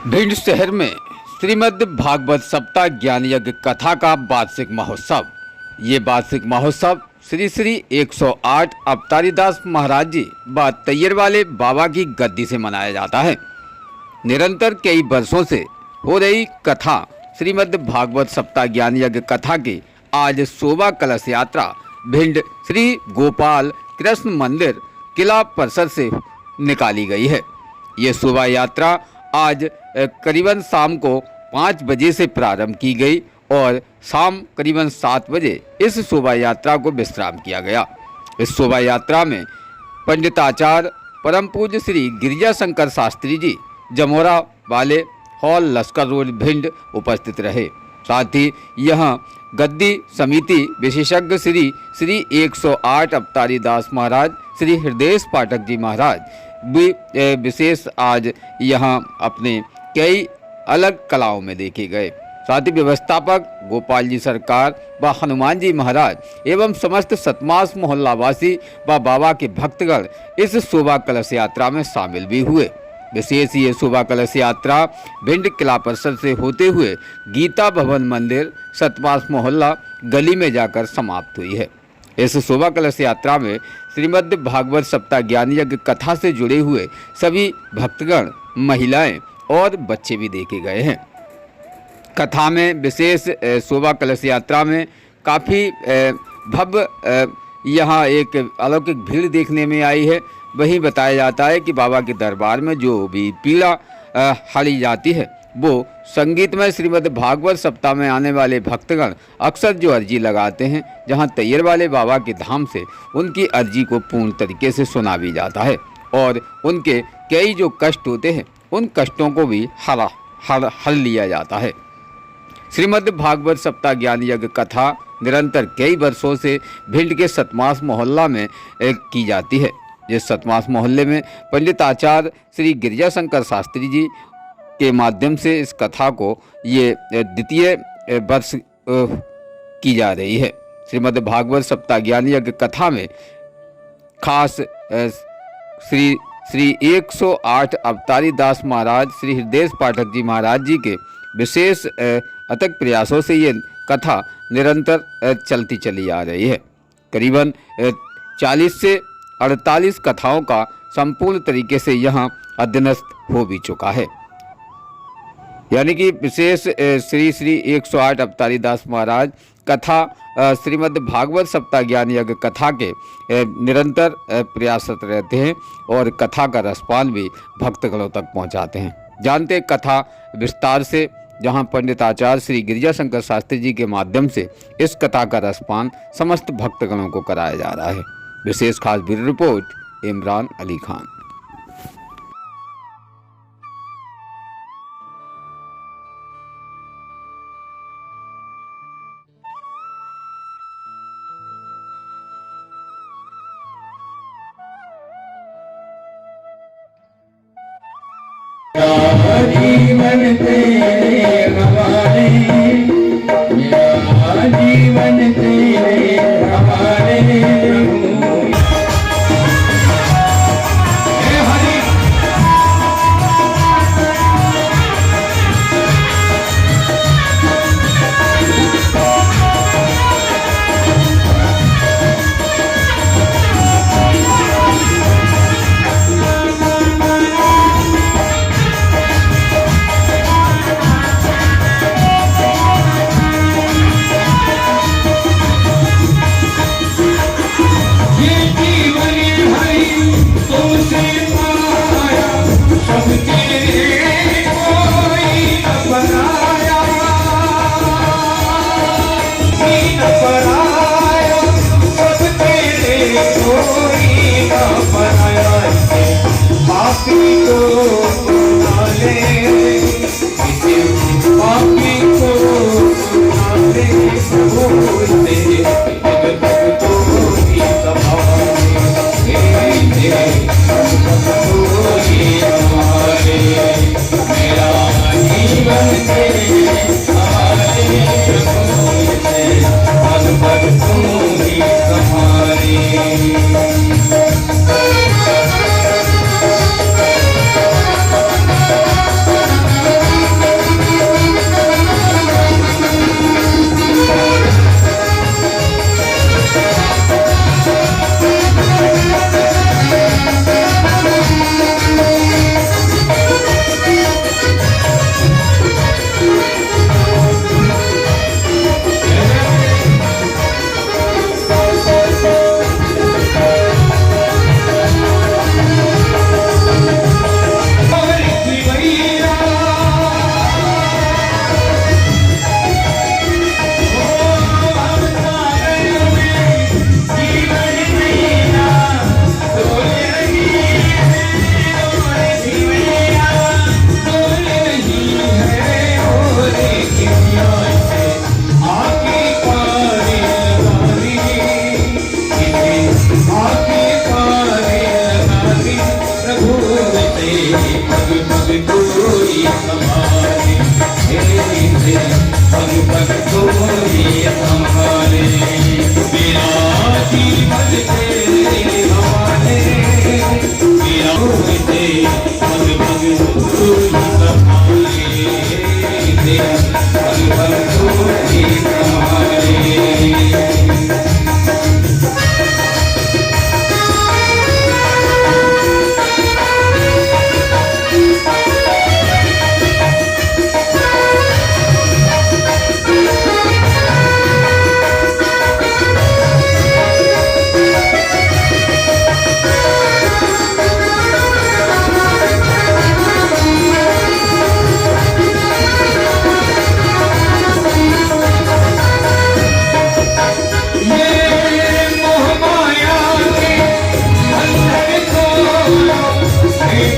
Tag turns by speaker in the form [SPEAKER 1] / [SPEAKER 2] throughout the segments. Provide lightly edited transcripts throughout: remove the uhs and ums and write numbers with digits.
[SPEAKER 1] भिंड शहर में श्रीमद् भागवत सप्ताह ज्ञान यज्ञ कथा का वार्षिक महोत्सव। ये वार्षिक महोत्सव श्री श्री 108 अवतारीदास महाराज जी व तैयर वाले बाबा की गद्दी से मनाया जाता है। निरंतर कई वर्षों से हो रही कथा श्रीमद् भागवत सप्ताह ज्ञान यज्ञ कथा की आज शोभा कलश यात्रा भिंड श्री गोपाल कृष्ण मंदिर किला परिसर से निकाली गई है। ये शोभा यात्रा आज करीबन शाम को 5 बजे से प्रारंभ की गई और शाम करीबन 7 बजे इस शोभा यात्रा को विश्राम किया गया। इस शोभा यात्रा में पंडिताचार्य परम पूज्य श्री गिरिजा शंकर शास्त्री जी जमोरा वाले हॉल लश्कर रोड भिंड उपस्थित रहे। साथ ही यहाँ गद्दी समिति विशेषज्ञ श्री श्री 108 अवतारीदास महाराज श्री हृदय पाठक जी महाराज भी विशेष आज यहाँ अपने कई अलग कलाओं में देखे गए। साथ ही व्यवस्थापक गोपाल जी सरकार व हनुमान जी महाराज एवं समस्त सतमास मोहल्लावासी व बाबा के भक्तगण इस शोभा कलश यात्रा में शामिल भी हुए। विशेष ये शोभा कलश यात्रा भिंड किला परिसर से होते हुए गीता भवन मंदिर सतमास मोहल्ला गली में जाकर समाप्त हुई है। इस शोभा कलश यात्रा में श्रीमद् भागवत सप्ताह ज्ञान यज्ञ कथा से जुड़े हुए सभी भक्तगण, महिलाएं और बच्चे भी देखे गए हैं। कथा में विशेष शोभा कलश यात्रा में काफ़ी भव्य यहाँ एक अलौकिक भीड़ देखने में आई है। वहीं बताया जाता है कि बाबा के दरबार में जो भी पीड़ा हाली जाती है वो संगीतमय श्रीमद् भागवत सप्ताह में आने वाले भक्तगण अक्सर जो अर्जी लगाते हैं, जहां तैयर वाले बाबा के धाम से उनकी अर्जी को पूर्ण तरीके से सुना भी जाता है और उनके कई जो कष्ट होते हैं उन कष्टों को भी हल लिया जाता है। श्रीमद् भागवत सप्ताह ज्ञान यज्ञ कथा निरंतर कई वर्षों से भिंड के सतमास मोहल्ला में की जाती है। जिस सतमास मोहल्ले में पंडित आचार्य श्री गिरिजा शंकर शास्त्री जी के माध्यम से इस कथा को ये द्वितीय वर्ष की जा रही है। श्रीमद् भागवत सप्ताह ज्ञान यज्ञ कथा में खास श्री श्री 108 अवतारीदास महाराज श्री हृदय पाठक जी महाराज जी के विशेष अथक प्रयासों से ये कथा निरंतर चलती चली आ रही है। करीबन 40 से 48 कथाओं का संपूर्ण तरीके से यहाँ अध्ययनस्थ हो भी चुका है। यानी कि विशेष श्री श्री 108 अवतारीदास महाराज कथा श्रीमद् भागवत सप्ताह ज्ञान यज्ञ कथा के निरंतर प्रयासरत रहते हैं और कथा का रसपान भी भक्तगणों तक पहुंचाते हैं। जानते कथा विस्तार से, जहां पंडित आचार्य श्री गिरिजा शंकर शास्त्री जी के माध्यम से इस कथा का रसपान समस्त भक्तगणों को कराया जा रहा है। विशेष खास ब्यूरो रिपोर्ट इमरान अली खान।
[SPEAKER 2] जीवन तेरे हमारे, मेरा जीवन तेरे हमारे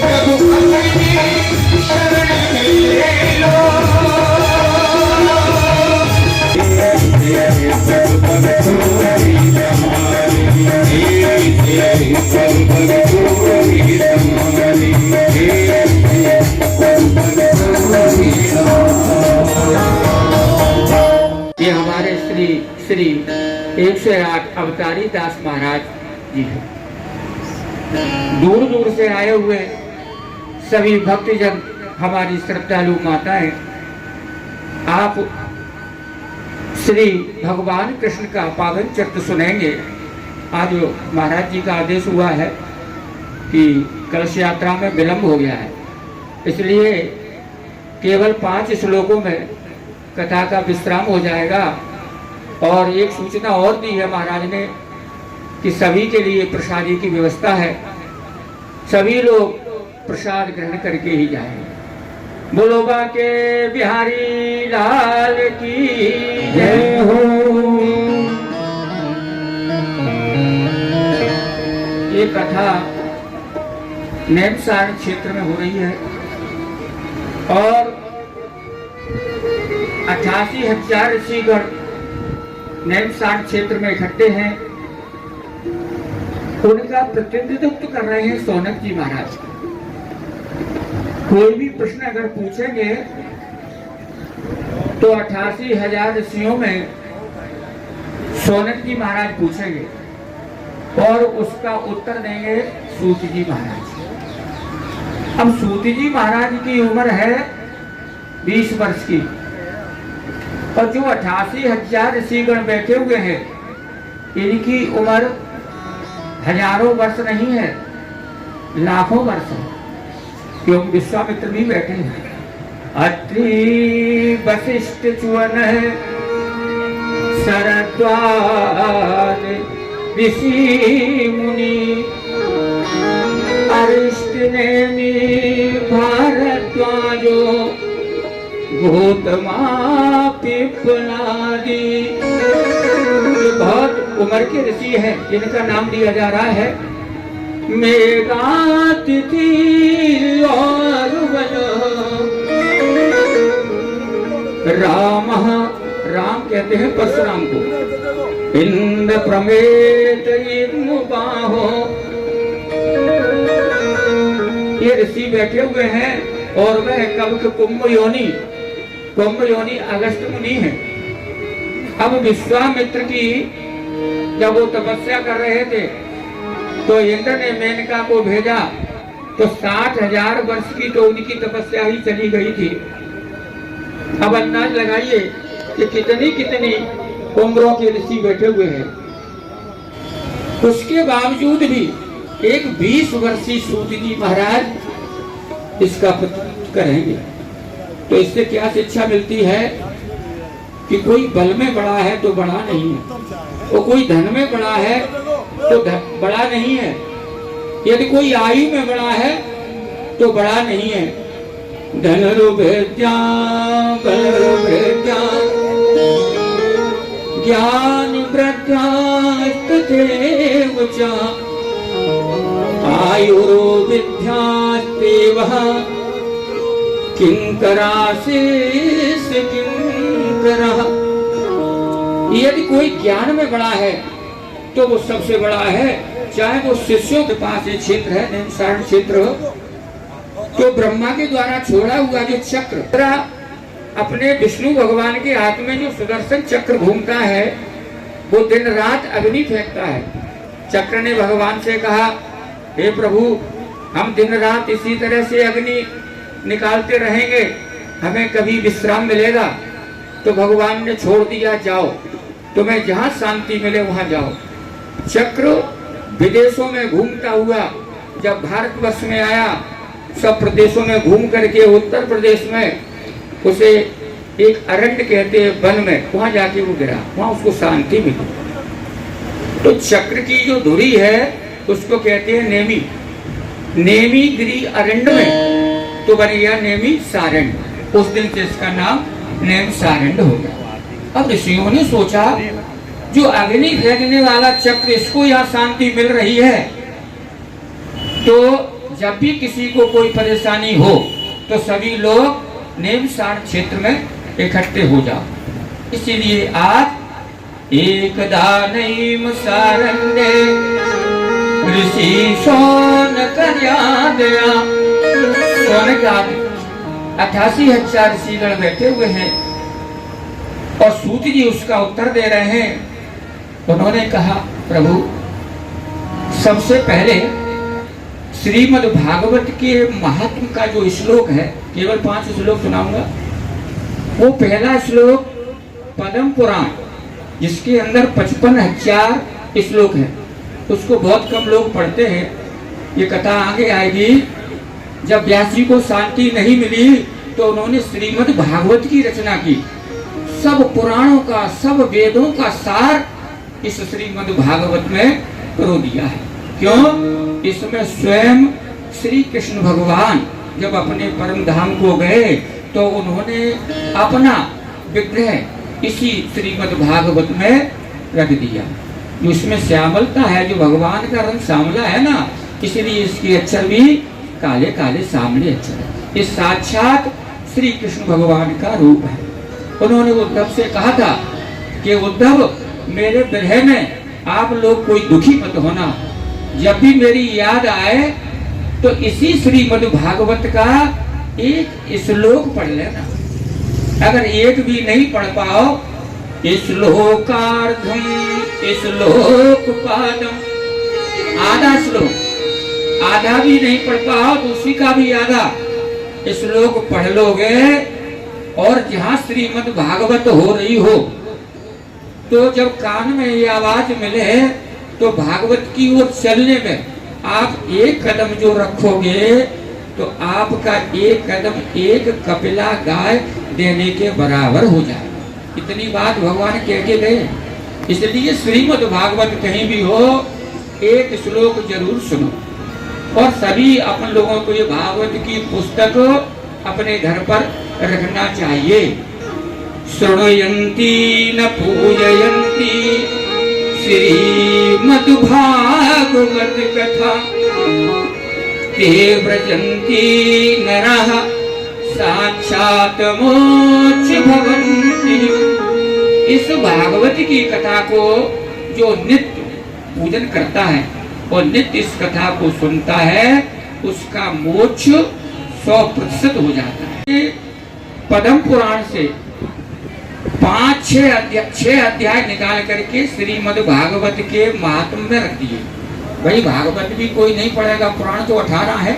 [SPEAKER 2] प्रभु अपनी शरण ले लो। प्रभु भक्तों की संभाली, प्रभु भक्तों की संभाली,
[SPEAKER 3] ये हमारे श्री श्री 108 अवतारी दास महाराज जी हैं। दूर दूर से आए हुए सभी भक्तजन, हमारी श्रद्धालु माताएं, आप श्री भगवान कृष्ण का पावन चरित्र सुनेंगे। आज महाराज जी का आदेश हुआ है कि कलश यात्रा में विलंब हो गया है, इसलिए केवल 5 श्लोकों में कथा का विश्राम हो जाएगा। और एक सूचना और दी है महाराज ने कि सभी के लिए प्रसादी की व्यवस्था है, सभी लोग प्रसाद ग्रहण करके ही जाएंगे। बोलो बाके बिहारी लाल की जय हो। ये कथा नैनसार क्षेत्र में हो रही है और 88,000 ऋषिगण नैनसार क्षेत्र में इकट्ठे हैं। उनका प्रतिनिधित्व कर रहे हैं सौनक जी महाराज। कोई भी प्रश्न अगर पूछेंगे तो 88,000 ऋषियों में सौनक जी महाराज पूछेंगे और उसका उत्तर देंगे सूत जी महाराज। अब सूत जी महाराज की उम्र है 20 वर्ष की और जो 88,000 ऋषिगण बैठे हुए हैं इनकी उम्र हजारों वर्ष नहीं है, लाखों वर्ष है, क्योंकि विश्वामित्र भी बैठे हैं। अत्रि वशिष्ठ च्युवन शरद्वार ऋषि मुनि अरिष्ट नेमि भारद्वाजो गौतमा पिप्पलादि। बहुत उम्र के ऋषि हैं जिनका नाम दिया जा रहा है मेघातिथि और राम। राम कहते हैं परशुराम को। इंद्र प्रमेत बाहो, ये ऋषि बैठे हुए हैं और वह कब कुंभ योनि अगस्त मुनि है। अब विश्वामित्र की जब वो तपस्या कर रहे थे तो इंद्र ने मेनका को भेजा तो 60,000 वर्ष की तो उनकी तपस्या ही चली गई थी। अब अंदाज लगाइए कि कितनी उम्रों के ऋषि बैठे हुए हैं। उसके बावजूद भी एक 20 वर्षीय सूत जी महाराज इसका प्रतिनिधित्व करेंगे। तो इससे क्या शिक्षा मिलती है कि कोई बल में बड़ा है तो बड़ा नहीं है, और कोई धन में बड़ा है तो बड़ा नहीं है, यदि कोई आयु में बड़ा है तो बड़ा नहीं है। धन ज्ञान आयुरो विद्यास्तेव किंकराशिष किंकरः। यदि कोई ज्ञान में बड़ा है तो वो सबसे बड़ा है, चाहे वो शिष्यों के पास ये क्षेत्र है नैनसारण क्षेत्र, तो ब्रह्मा के द्वारा छोड़ा हुआ जो चक्र, अपने विष्णु भगवान के हाथ में जो सुदर्शन चक्र घूमता है वो दिन रात अग्नि फेंकता है। चक्र ने भगवान से कहा, हे प्रभु, हम दिन रात इसी तरह से अग्नि निकालते रहेंगे, हमें कभी विश्राम मिलेगा? तो भगवान ने छोड़ दिया, जाओ, तुम्हें जहाँ शांति मिले वहां जाओ। चक्र विदेशों में घूमता हुआ जब भारतवर्ष में आया, सब प्रदेशों में घूम करके उत्तर प्रदेश में उसे एक अरण्य कहते हैं वन में, वहां जाके वो गिरा, वहां उसको शांति मिली। तो चक्र की जो धुरी है उसको कहते हैं नेमी। नेमी गिरी अरण्य में तो बन गया नेमी सारण्य। उस दिन से इसका नाम नेम सारण्य हो गया। अब ऋषियों ने सोचा, जो अग्नि फेंकने वाला चक्र, इसको यहाँ शांति मिल रही है, तो जब भी किसी को कोई परेशानी हो तो सभी लोग नेमसार क्षेत्र में इकट्ठे हो जाओ। इसीलिए आज एकदा नैम सारंगे ऋषि सोन कर्या दया। सोने का 88,000 ऋषिगण बैठे हुए हैं और सूत जी उसका उत्तर दे रहे हैं। उन्होंने कहा, प्रभु सबसे पहले श्रीमद् भागवत के महात्म का जो श्लोक है, केवल 5 श्लोक सुनाऊंगा। वो पहला श्लोक पद्म पुराण, जिसके अंदर 55,000 श्लोक है, उसको बहुत कम लोग पढ़ते हैं। ये कथा आगे आएगी। जब व्यास जी को शांति नहीं मिली तो उन्होंने श्रीमद् भागवत की रचना की। सब पुराणों का, सब वेदों का सार इस श्रीमद् भागवत में परो दिया है। क्यों? इसमें स्वयं श्री कृष्ण भगवान जब अपने परम धाम को गए तो उन्होंने अपना विग्रह इसी श्रीमद् भागवत में रख दिया। जो इसमें श्यामलता है, जो भगवान का रंग श्यामला है ना, इसलिए इसके अक्षर भी काले काले सामने अक्षर है। ये साक्षात श्री कृष्ण भगवान का रूप है। उन्होंने उद्धव से कहा था कि उद्धव, मेरे विरह में आप लोग कोई दुखी मत होना। जब भी मेरी याद आए तो इसी श्रीमद् भागवत का एक श्लोक पढ़ लेना। अगर एक भी नहीं पढ़ पाओ, श्लोकार्धम श्लोक पादम, आधा श्लोक, आधा भी नहीं पढ़ पाओ तो उसी का भी आधा श्लोक पढ़ लोगे। और जहाँ श्रीमद् भागवत हो रही हो तो जब कान में ये आवाज मिले तो भागवत की ओर चलने में आप एक कदम जो रखोगे तो आपका एक कदम एक कपिला गाय देने के बराबर हो जाएगा। इतनी बात भगवान कह के गए। इसलिए श्रीमद् भागवत कहीं भी हो, एक श्लोक जरूर सुनो। और सभी अपन लोगों को ये भागवत की पुस्तक अपने घर पर रखना चाहिए। शृणुयन्ति न पूजयन्ति श्रीमद् भागवत कथा, ते व्रजन्ति नरः साक्षात् मोक्ष भवन्ति। इस भागवत की कथा को जो नित्य पूजन करता है और नित्य इस कथा को सुनता है, उसका मोक्ष 100% हो जाता है। पद्म पुराण से 5-6 अध्याय निकाल करके श्रीमद् भागवत के महात्म में रख दिए। भाई भागवत भी कोई नहीं पढ़ेगा, पुराण तो 18 है।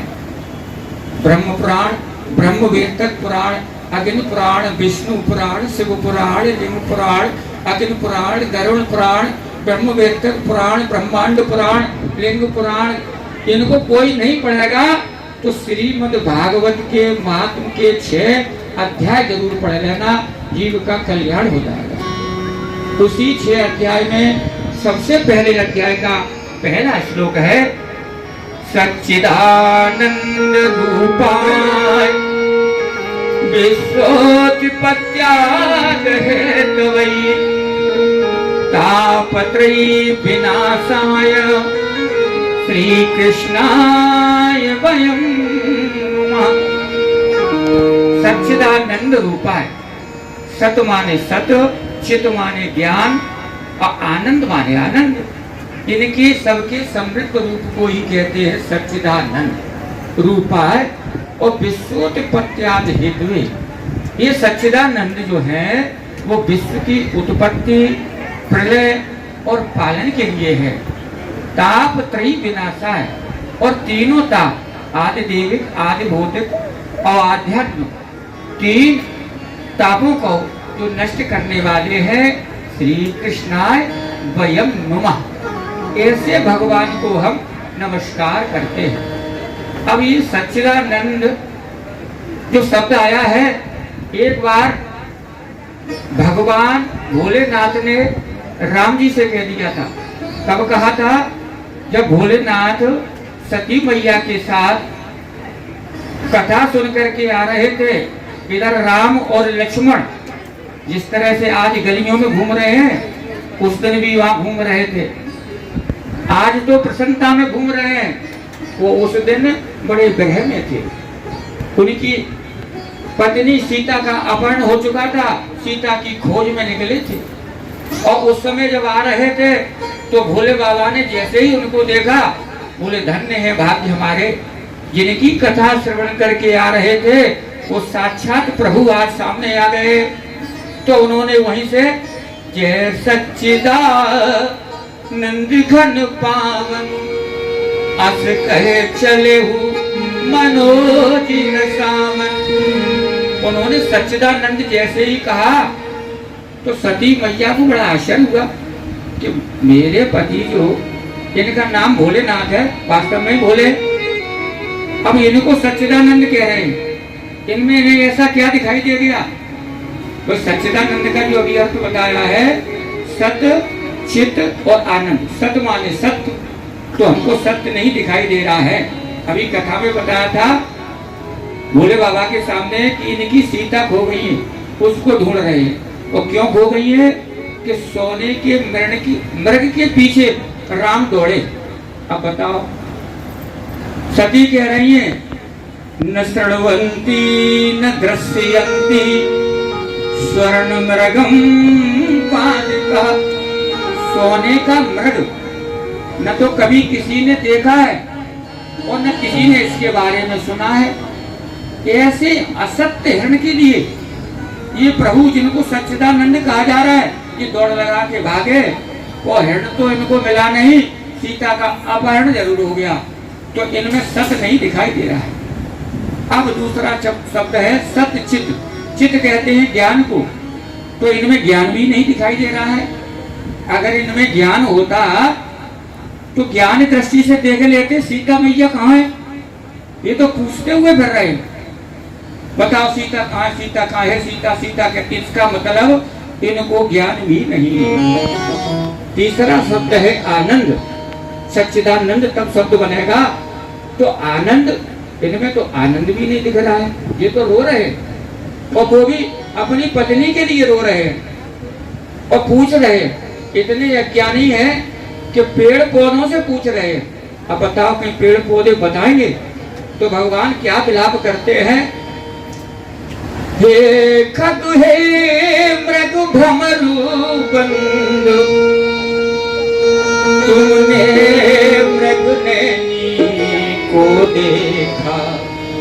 [SPEAKER 3] ब्रह्म पुराण, ब्रह्म वेदक पुराण, अग्नि पुराण, विष्णु पुराण, शिव पुराण, लिंग पुराण, अग्नि पुराण, गरुड़ पुराण, ब्रह्म वेदक पुराण, ब्रह्मांड पुराण, लिंग पुराण, इनको कोई नहीं पढ़ेगा तो श्रीमद् भागवत के महात्म के 6 अध्याय जरूर पढ़ लेना, जीव का कल्याण हो जाएगा। उसी 6 अध्याय में सबसे पहले अध्याय का पहला श्लोक है, सच्चिदानंद रूपाय विश्वोत्पत्त्याद हेतवै तापत्रयी विनाशाय श्री कृष्णाय वयं नमः। सच्चिदानंद रूपाय, सत माने सत, चित माने ज्ञान और आनंद माने आनंद। इनके सबके समृद्ध रूप को ही कहते हैं सच्चिदानंद रूपाय। और विश्वोत्पत्त्यादि हेतवे, ये सच्चिदानंद जो है वो विश्व की उत्पत्ति, प्रलय और पालन के लिए है। ताप त्रयी विनाशाय, और तीनों ताप, आदि देविक, आदि भौतिक और आध्यात्म, 3 तापों को जो नष्ट करने वाले हैं, श्री कृष्णाय वयं नमः। ऐसे भगवान को हम नमस्कार करते हैं। अब ये सच्चिदानंद जो शब्द आया है, एक बार भगवान भोलेनाथ ने राम जी से कह दिया था। कब कहा था? जब भोलेनाथ सती मैया के साथ कथा सुन करके आ रहे थे। इधर राम और लक्ष्मण जिस तरह से आज गलियों में घूम रहे हैं, उस दिन भी वहां घूम रहे थे। आज तो प्रसन्नता में घूम रहे हैं, वो उस दिन बड़े ग्रह में थे। उनकी पत्नी सीता का अपहरण हो चुका था, सीता की खोज में निकले थे और उस समय जब आ रहे थे तो भोले बाबा ने जैसे ही उनको देखा बोले धन्य है भाग्य हमारे, जिनकी कथा श्रवण करके आ रहे थे वो साक्षात प्रभु आज सामने आ गए। तो उन्होंने वहीं से जय सच्चिदानंद घन पावन अस कहे चले हूँ मनोजिन सामन। उन्होंने सच्चिदानंद जैसे ही कहा तो सती मैया को बड़ा आश्चर्य हुआ कि मेरे पति जो, इनका नाम भोलेनाथ है, वास्तव में भोले, अब इनको सच्चिदानंद कह रहे हैं, इनमें इन्हें ऐसा क्या दिखाई दे गया? तो सच्चिदानंद का जो अभी अर्थ बताया है सत्य, चित्त और आनंद। सत्य माने सत्य, तो हमको सत्य नहीं दिखाई दे रहा है। अभी कथा में बताया था भोले बाबा के सामने कि इनकी सीता खो गई है, उसको ढूंढ रहे हैं। और क्यों खो गई है? कि सोने के मृग के पीछे राम दौड़े। अब बताओ, सती कह रही है न श्रृण्वन्ति न दृश्यन्ति स्वर्ण मृगम पादिका। सोने का मृग न तो कभी किसी ने देखा है और न किसी ने इसके बारे में सुना है। ऐसे असत्य हिरण के लिए ये प्रभु जिनको सच्चिदानंद कहा जा रहा है, ये दौड़ लगा के भागे, वो हिरण तो इनको मिला नहीं, सीता का अपहरण जरूर हो गया, तो इनमें सत्य नहीं दिखाई दे रहा है। अब दूसरा शब्द है सत्य चित्त। चित्त कहते हैं ज्ञान को, तो इनमें ज्ञान भी नहीं दिखाई दे रहा है। अगर इनमें ज्ञान होता तो ज्ञान दृष्टि से देख लेते सीता मैया कहाँ है। ये तो पूछते हुए फिर रहे, बताओ सीता कहाँ है, सीता कहाँ है, सीता सीता के, इसका मतलब इनको ज्ञान भी नहीं है। तीसरा शब्द है आनंद। सच्चिदानंद तब शब्द बनेगा तो आनंद, इनमें तो आनंद भी नहीं दिख रहा है। ये तो रो रहे हैं और वो भी अपनी पत्नी के लिए रो रहे हैं और पूछ रहे हैं। इतने अज्ञानी हैं कि पेड़ पौधों से पूछ रहे हैं। अब बताओ कहीं पेड़ पौधे बताएंगे तो भगवान क्या विलाप करते हैं। हे खग हे मृग भ्रमरू बंधु तुमने मृग नैनी को देखा।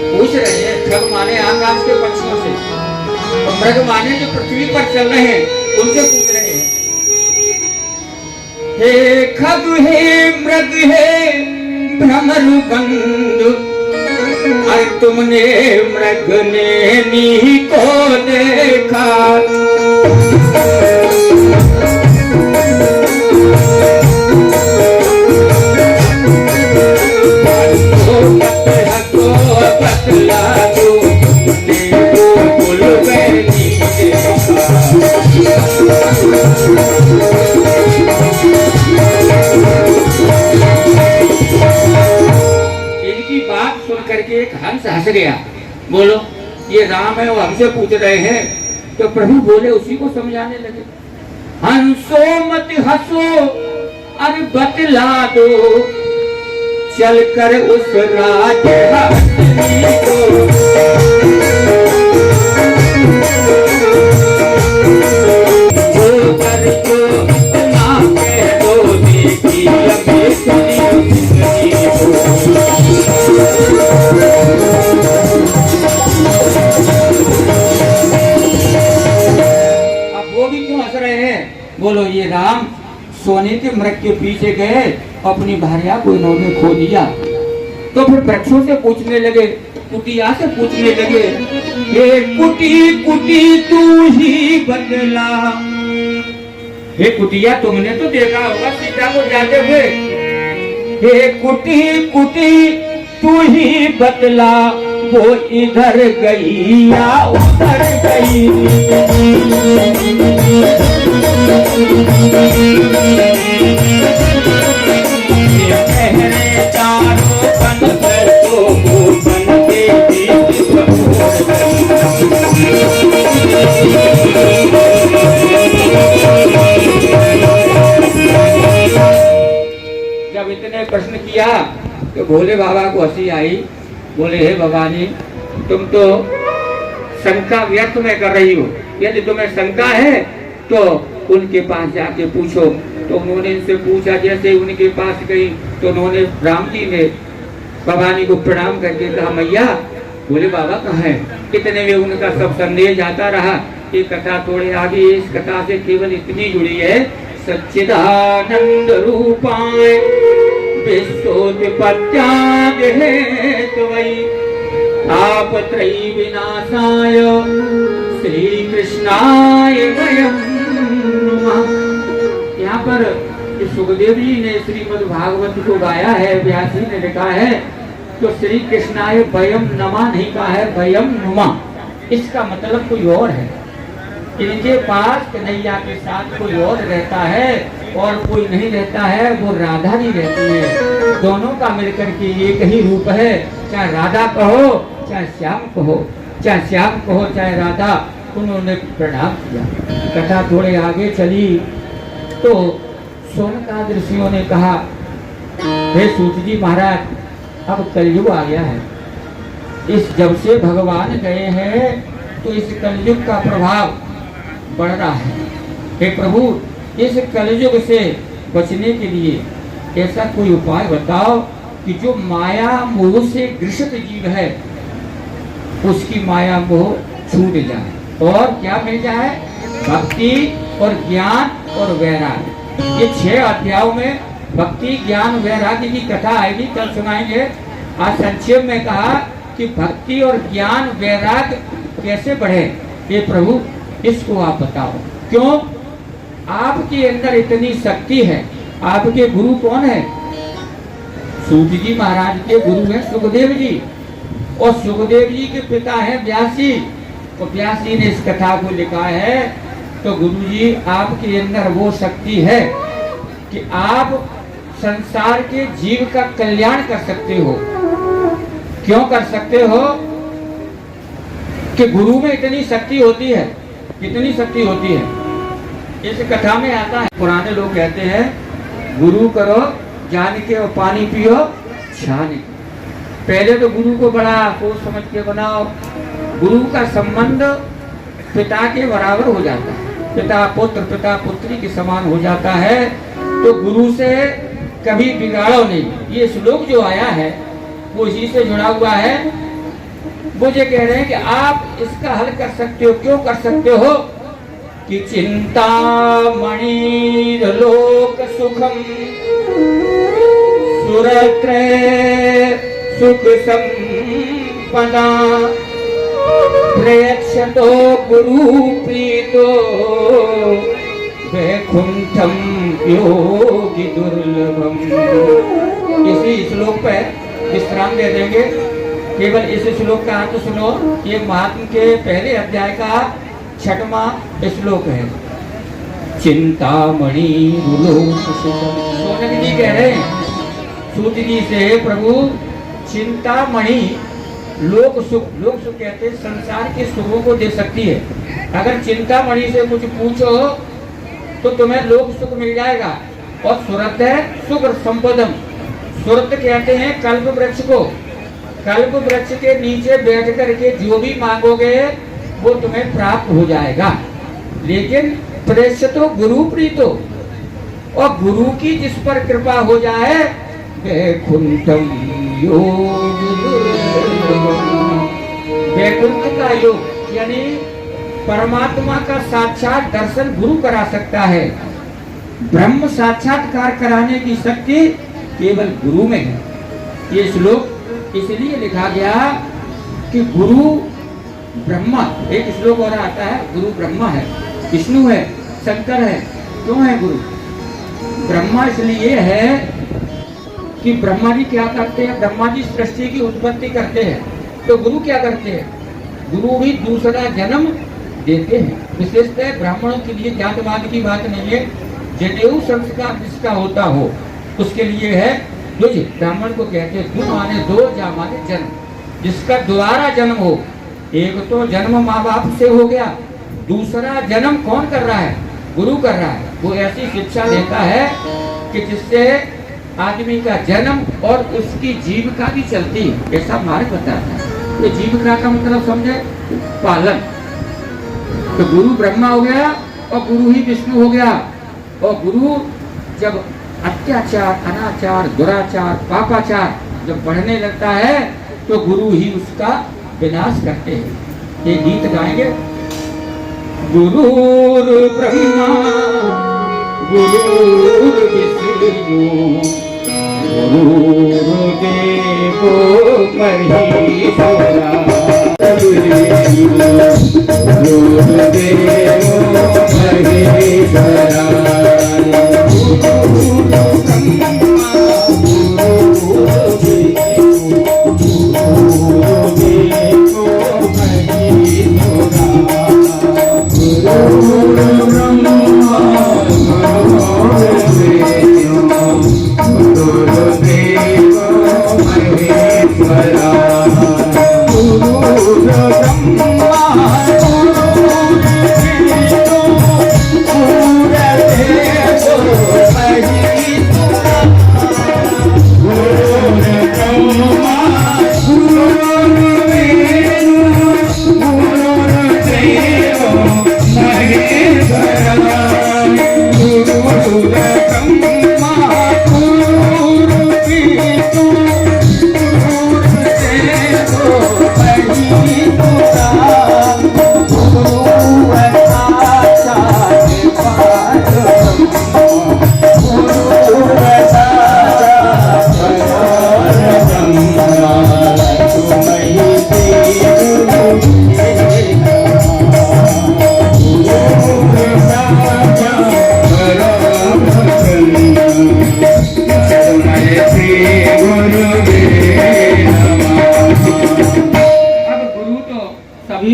[SPEAKER 3] पूछ रहे हैं, खग माने आकाश के पक्षियों से और मृग माने जो पृथ्वी पर चल रहे हैं उनसे पूछ रहे हैं। हे खग हे मृग हे भ्रमरू बंधु अरे तुमने मृग नैनी को देखा। पतला दो देखो बुलबैनी इनकी बात सुन करके एक हंस हंस गया। बोलो ये राम है, वो हमसे पूछ रहे हैं। तो प्रभु बोले उसी को समझाने लगे, हंसो मत हंसो अरे बतला दो चल कर उस राजहंसनी को। जो कर जो इतना कह दो देखी अभी सुनी को। अब वो भी क्यों हंस रहे हैं? बोलो ये राम सोने के मृग के पीछे गए, अपनी भार्या को इन्होंने खो दिया। तो फिर वृक्षों से पूछने लगे, कुटिया से पूछने लगे, हे कुटी कुटी तू ही बदला। हे कुटिया तुमने तो देखा होगा सीता को जाते हुए। हे कुटी कुटी तू ही बदला, वो इधर गई या उधर गई। चारों बन कर तो वो बन के जब इतने प्रश्न किया तो भोले बाबा को हंसी आई बोले हे भवानी, तुम तो शंका व्यर्थ में कर रही हो। यदि तुम्हें शंका है तो उनके पास जाके पूछो। तो उन्होंने इनसे पूछा, जैसे उनके पास गई तो उन्होंने राम जी ने भवानी को प्रणाम करके कहा, मैया। बोले बाबा कहाँ है? इतने में उनका सब संदेश आता रहा। ये कथा थोड़े आगे, इस कथा से केवल इतनी जुड़ी है, सच्चिदानंद रूपाय विश्वोत्पत्त्यादि हेतवै तापत्रयी विनाशाय श्री कृष्णाय वयं नमः। यहाँ पर सुखदेव जी ने श्रीमद् भागवत को गाया है, व्यास जी ने लिखा है, तो श्री कृष्णाय वयं नमः नहीं कहा है, वयं नुमः। इसका मतलब कोई और है। इनके पास कन्हैया के साथ कोई और रहता है और कोई नहीं रहता है, वो राधा नहीं रहती है। दोनों का मिलकर के एक ही रूप है, चाहे राधा कहो चाहे श्याम कहो, चाहे श्याम कहो चाहे राधा। उन्होंने प्रणाम किया। कथा थोड़े आगे चली तो सोनकाद ऋषियों ने कहा, हे सूत जी महाराज, अब कलयुग आ गया है। इस जब से भगवान गए हैं तो इस कलयुग का प्रभाव बढ़ रहा है। हे प्रभु, इस कलयुग से बचने के लिए ऐसा कोई उपाय बताओ कि जो माया मोह से ग्रसित जीव है उसकी माया मोह छूट जाए और क्या मिल जाए? भक्ति और ज्ञान और वैराग्य। ये 6 अध्यायों में भक्ति ज्ञान वैराग्य की कथा आएगी, कल सुनाएंगे। आज संक्षेप में कहा कि भक्ति और ज्ञान वैराग्य कैसे बढ़े। ये प्रभु इसको आप बताओ। क्यों? आपके अंदर इतनी शक्ति है। आपके गुरु कौन है? सूत जी महाराज के गुरु है सुखदेव जी, और सुखदेव जी के पिता है व्यास जी। तो व्यास जी ने इस कथा को लिखा है। तो गुरु जी, आपके अंदर वो शक्ति है कि आप संसार के जीव का कल्याण कर सकते हो। क्यों कर सकते हो? कि गुरु में इतनी शक्ति होती है। कितनी शक्ति होती है? इस कथा में आता है। पुराने लोग कहते हैं, गुरु करो जान के और पानी पियो छान के। पहले तो गुरु को बड़ा सोच समझ के बनाओ। गुरु का संबंध पिता के बराबर हो जाता है, पिता पुत्र पिता पुत्री के समान हो जाता है। तो गुरु से कभी बिगाड़ो नहीं। ये श्लोक जो आया है वो इसी से जुड़ा हुआ है। मुझे कह रहे हैं कि आप इसका हल कर सकते हो। क्यों कर सकते हो? कि चिंता मणि लोक सुखम सुरत्रय सुख संपदा प्रयच्छतो गुरु प्रीतो वैकुंठम योगी दुर्लभम। इसी श्लोक पे विश्राम दे देंगे। केवल इस श्लोक का अर्थ सुनो। ये महात्म के पहले अध्याय का 6वां श्लोक है। चिंतामणि सोनक जी कह रहे हैं सूत जी से, प्रभु चिंतामणि लोक सुख कहते हैं संसार के सुखों को दे सकती है। अगर चिंतामणि से कुछ पूछो तो तुम्हें लोक सुख मिल जाएगा। और सुरत है सुख संपदम। सुरत कहते हैं कल्प वृक्ष को। कल्प वृक्ष के नीचे बैठ करके जो भी मांगोगे वो तुम्हें प्राप्त हो जाएगा। लेकिन प्रेषितो गुरु प्रीतो, और गुरु की जिस पर कृपा हो जाए वैकुंठम योग। वैकुंठ का योग यानी परमात्मा का साक्षात दर्शन गुरु करा सकता है। ब्रह्म साक्षात्कार कराने की शक्ति केवल गुरु में है। ये श्लोक इसलिए लिखा गया कि गुरु ब्रह्मा। एक श्लोक और आता है, गुरु ब्रह्मा है, विष्णु है, शंकर है। क्यों है गुरु? ब्रह्मा इसलिए है कि ब्रह्मा जी क्या करते हैं? ब्रह्मा जी सृष्टि की उत्पत्ति करते हैं। तो गुरु क्या करते हैं? गुरु भी दूसरा जन्म देते हैं। विशेषतः ब्राह्मणों के लिए जातवाद की बात नहीं है। जनेऊ संस्कार जिसका होता हो उसके लिए है द्विज। ब्राह्मण को कहते हैं द्वि माने दो, जा माने जन्म। जिसका दोबारा जन्म हो, एक तो जन्म माँ बाप से हो गया, दूसरा जन्म कौन कर रहा है? गुरु कर रहा है। वो ऐसी शिक्षा देता है कि जिससे आदमी का जन्म और उसकी जीविका भी चलती है, ऐसा मार्ग बताता है। तो जीविका का मतलब समझे पालन। तो गुरु ब्रह्मा हो गया और गुरु ही विष्णु हो गया। और गुरु जब अत्याचार, अनाचार, दुराचार, पापाचार जब बढ़ने लगता है तो गुरु ही उसका विनाश करते हैं। ये गीत गाएंगे। गुरुर ब्रह्मा गुरुर विष्णु गुरुर्देवो महेश्वरा गुरुर्देवो महेश्वरा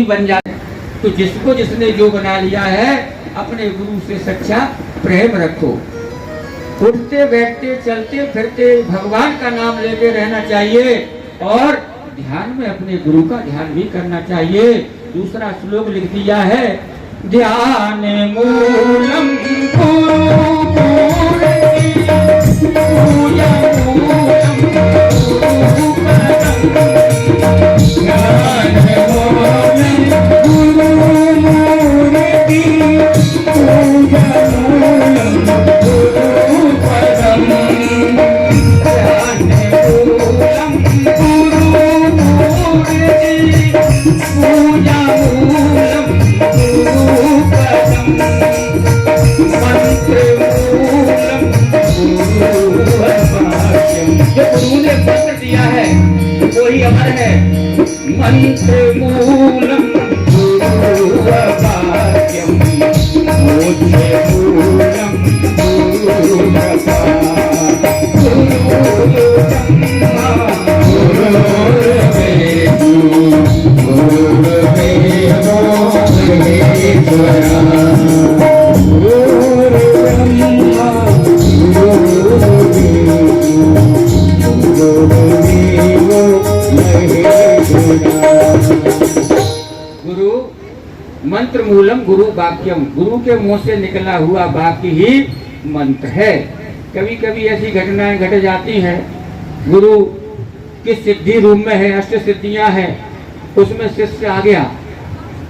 [SPEAKER 3] बन जाए। तो जिसको जिसने जो बना लिया है अपने गुरु से सच्चा प्रेम रखो। उठते बैठते चलते फिरते भगवान का नाम लेते रहना चाहिए और ध्यान में अपने गुरु का ध्यान भी करना चाहिए। दूसरा श्लोक लिख दिया है, ध्यान मूलम अमर है। मंत्र मूलम गुरुवाक्यम मोक्षे मूलम गुरु मंत्र मूलम गुरु वाक्यम, गुरु के मुंह से निकला हुआ वाक्य ही मंत्र है। कभी कभी ऐसी घटनाएं घट जाती हैं, गुरु की सिद्धि रूम में है, अष्ट सिद्धियां हैं, उसमें शिष्य आ गया,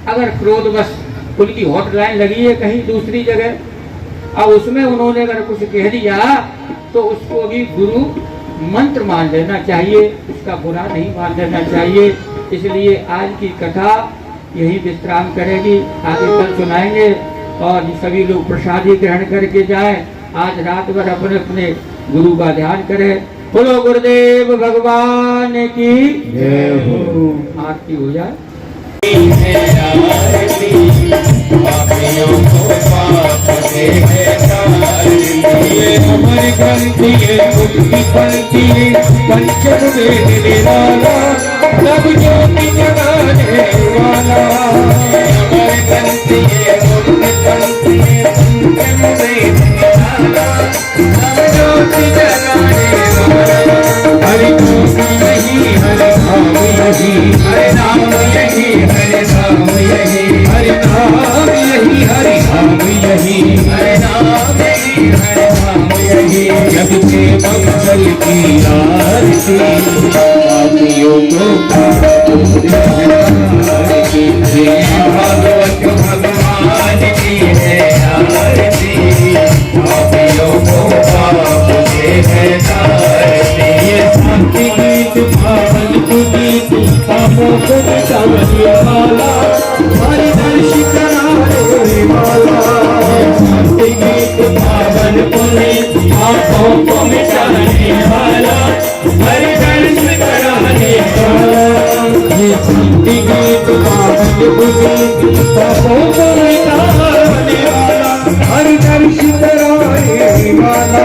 [SPEAKER 3] अगर क्रोधवश उनकी हॉटलाइन लगी है कहीं दूसरी जगह, अब उसमें उन्होंने अगर कुछ कह दिया तो उसको भी गुरु मंत्र मान लेना चाहिए, उसका बुरा नहीं मान लेना चाहिए। इसलिए आज की कथा यही विश्राम करेगी, आगे कल सुनाएंगे और सभी लोग प्रसादी ग्रहण करके जाएं। आज रात भर अपने अपने गुरु का ध्यान करें। बोलो गुरुदेव भगवान की जय हो। आरती हो जाए। हमारी क्रांति है मुक्ति पंथी पंचम वेद निराला सब ज्योति जगाने वाला। हमारी क्रांति है मुक्ति पंथी पंचम वेद निराला सब ज्योति जगाने वाला। हरि नाम यही हरि नाम यही हरि नाम यही हरि नाम यही हरि नाम यही हरि नाम यही हरि नाम यही हरि नाम यही जग के
[SPEAKER 2] ये शांति गीत पावन पुनीत पापों को मिटाने वाला हरि दर्श कराने वाला। शांति गीत पावन पुनीत पापों को मिटाने वाला हरि दर्श कराने वाला। ये शांति गीत पावन पुनीत पापों को मिटाने वाला हरि दर्श कराने वाला।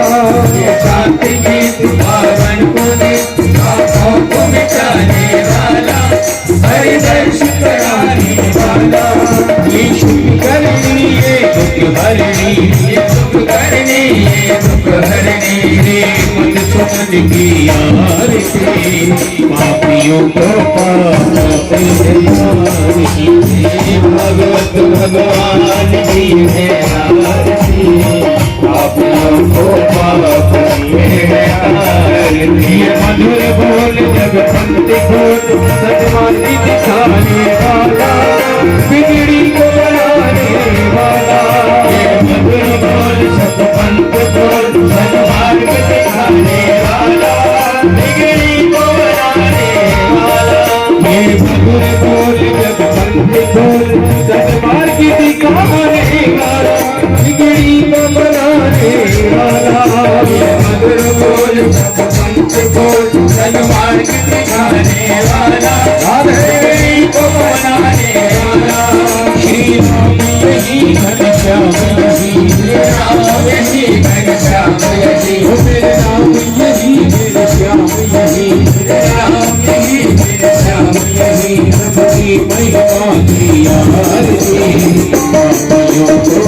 [SPEAKER 2] ये शांति गीत पावन पुनीत पापों को मिटाने वाला हरि दर्श कराने वाला। ये शुभ करनी ये दुख हरनी ये दुख करनी ये दुख हरनी रे मत सुमन की आरती पापियों को पाप भगवत भगवान की है आरती पापियों को पाप है आरती। मधुर बोल जब पंत बोल सजमानी दिखाने वाला बिगड़ी को बनाने वाला। ये मधुर बोल सब पंत बोल सजमार्ग दिखाने वाला बिगड़ी को बनाने वाला। ये मधुर बोल जब पंत बोल सजमार्ग दिखाने वाला बिगड़ी को बनाने वाला। ये मधुर बोल सब पंत बोल सजमार्ग दिखाने वाला बिगड़ी को बनाने वाला। श्री राम यही घनश्याम यही राम यही घनश्याम यही मेरे राम यही मेरे श्याम यही मेरे राम यही मेरे श्याम यही सबकी महिमा की आरती पापियों को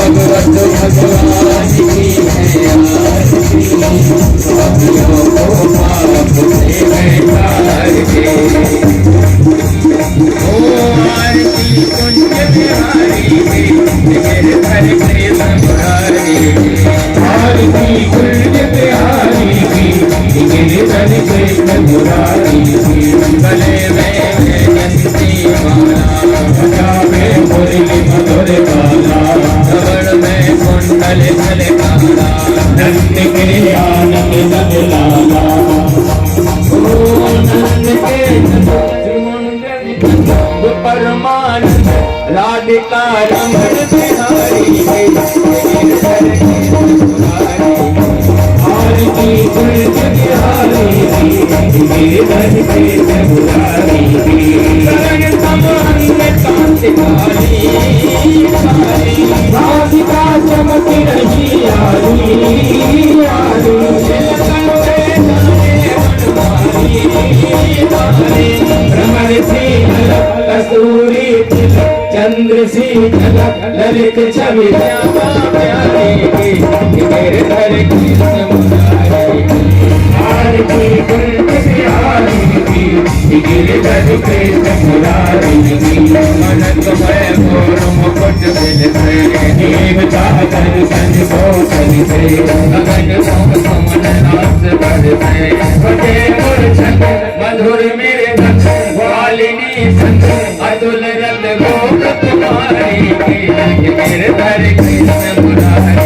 [SPEAKER 2] भगवत भगवान की है आरती पापियों को पाप से तार के। आरती कुंज बिहारी मेरे घर के संभारी आरती कुंज बिहारी मेरे घर के संभारी गले में जंती माला बजा में मुरली मधुर काला कमर में कुंडल थल काला नंद के आनंद नंद लाला। ओ नंद के परमानंद राधिका रमण बिहारी आरती कुंज बिहारी मेरे घर के समुरारी शरण समान कांत काली राधिका चमक रही आली आली भ्रमर से कस्तूरी चंद्र से ललित छवि प्यारे मेरे घर की समुदाय आरती कुंज बिहारी मेरे घर के समुदाय मनक भय मोर मुकुट बिलसे देवता दर्शन को चलते गगन सुमन नाच बढ़ते फटे मूर्छन मधुर मेरे धन वालिनी संत अतुल रंग गोप तुम्हारी मेरे घर की समुदाय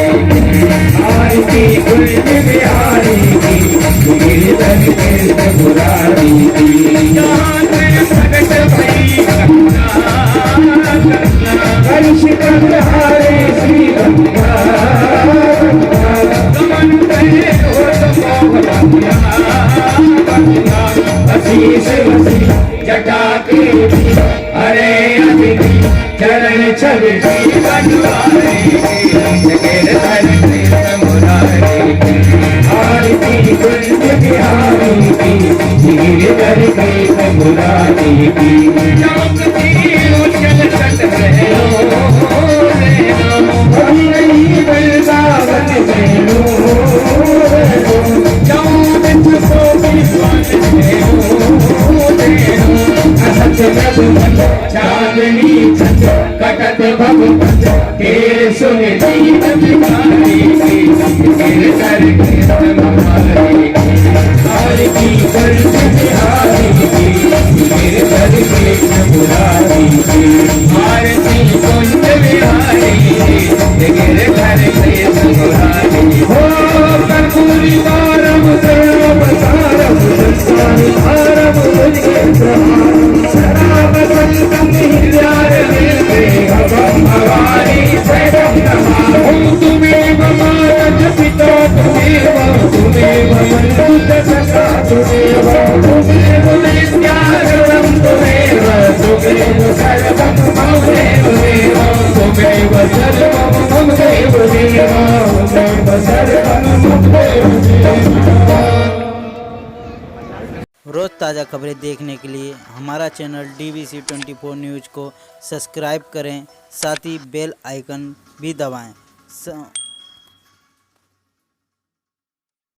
[SPEAKER 2] आरती कुंज बिहारी मेरे घर के समुदाय प्रगट भई हर्ष कंधारे श्री गंगा गमन करे वसीश वसी जटा के हरे अतिथि चरण छवि बनवारे मेरे घर के समुदाय आरती कुंज बिहारी मेरे घर के समुदाय उछल सट नहीं वृंदावन चांदनी कटत भगवत तेरे सुने दीन बिहारी तेरे सर के तुम्हारे आरती कुंज बिहारी मेरे सर के तुम्हारी आरती कुंज बिहारी मेरे घर के बुद्ध सखा तुमेव तुमेव नित्यानन्दं तुमेव तुमेव सर्वं मम देव देव तुमेव सर्वं मम देव देव तुमेव सर्वं मम देव देव।
[SPEAKER 4] रोज़ ताज़ा खबरें देखने के लिए हमारा चैनल DVC 24 न्यूज़ को सब्सक्राइब करें, साथ ही बेल आइकन भी दबाएं।